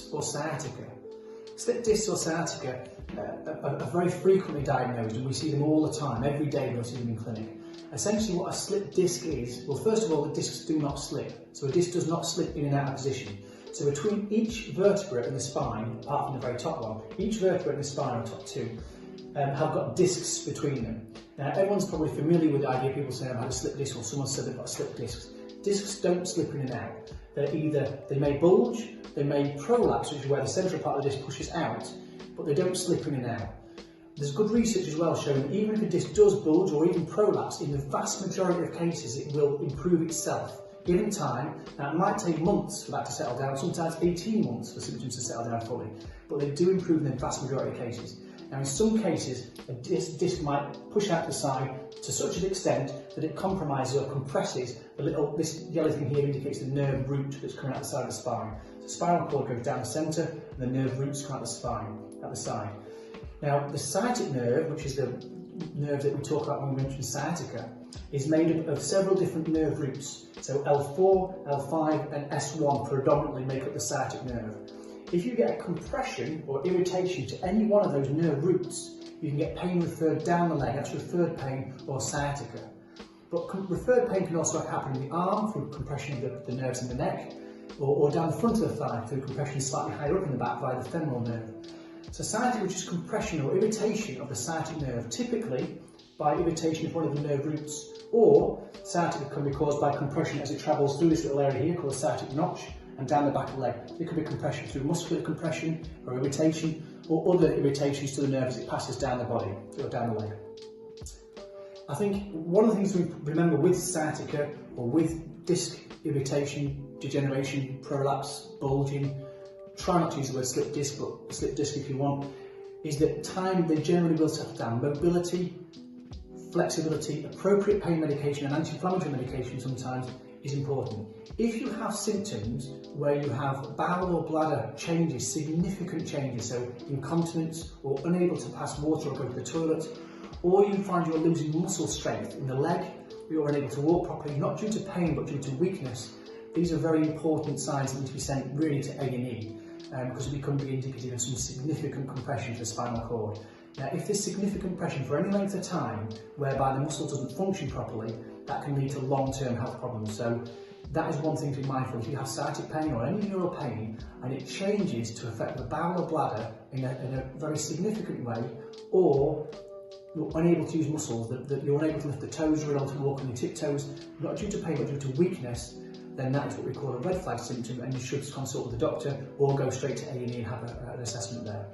discs or sciatica. Slipped discs or sciatica are very frequently diagnosed, and we see them all the time. Every day we'll see them in clinic. Essentially what a slipped disc is, well, first of all, the discs do not slip. So a disc does not slip in and out of position. So between each vertebra in the spine, apart from the very top one, each vertebra in the spine, or top two, have got discs between them. Now everyone's probably familiar with the idea of people saying I've had a slipped disc, or someone said they've got slipped discs. Discs don't slip in and out. They may bulge, they may prolapse, which is where the central part of the disc pushes out, but they don't slip in and out. There's good research as well showing that even if a disc does bulge or even prolapse, in the vast majority of cases it will improve itself. Given time, now it might take months for that to settle down, sometimes 18 months for symptoms to settle down fully, but they do improve in the vast majority of cases. Now in some cases, a disc might push out the side to such an extent that it compromises or compresses this yellow thing here indicates the nerve root that's coming out the side of the spine. So the spinal cord goes down the centre and the nerve roots come out the spine, at the side. Now the sciatic nerve, which is the nerve that we talk about when we mention sciatica, is made up of several different nerve roots. So L4, L5 and S1 predominantly make up the sciatic nerve. If you get a compression or irritation to any one of those nerve roots, you can get pain referred down the leg, that's referred pain or sciatica. But referred pain can also happen in the arm through compression of the nerves in the neck, or down the front of the thigh through compression slightly higher up in the back via the femoral nerve. So sciatica, which is compression or irritation of the sciatic nerve, typically by irritation of one of the nerve roots, or sciatica can be caused by compression as it travels through this little area here called the sciatic notch and down the back of the leg. It could be compression through muscular compression or irritation, or other irritations to the nerve as it passes down the body or down the leg. I think one of the things we remember with sciatica or with disc irritation, degeneration, prolapse, bulging, try not to use the word slipped disc, but slipped disc if you want, is that time they generally will settle down. Mobility, flexibility, appropriate pain medication and anti-inflammatory medication sometimes is important. If you have symptoms where you have bowel or bladder changes, significant changes, so incontinence or unable to pass water or go to the toilet, or you find you're losing muscle strength in the leg, you're unable to walk properly, not due to pain but due to weakness, these are very important signs that need to be sent really to A&E because it can be indicative of some significant compression to the spinal cord. Now, if there's significant compression for any length of time whereby the muscle doesn't function properly, that can lead to long-term health problems. So that is one thing to be mindful. If you have sciatic pain or any neural pain and it changes to affect the bowel or bladder in a very significant way, or you're unable to use muscles, that you're unable to lift the toes, you're unable to walk on your tiptoes, not due to pain but due to weakness, then that is what we call a red flag symptom and you should consult with the doctor or go straight to A&E and have an assessment there.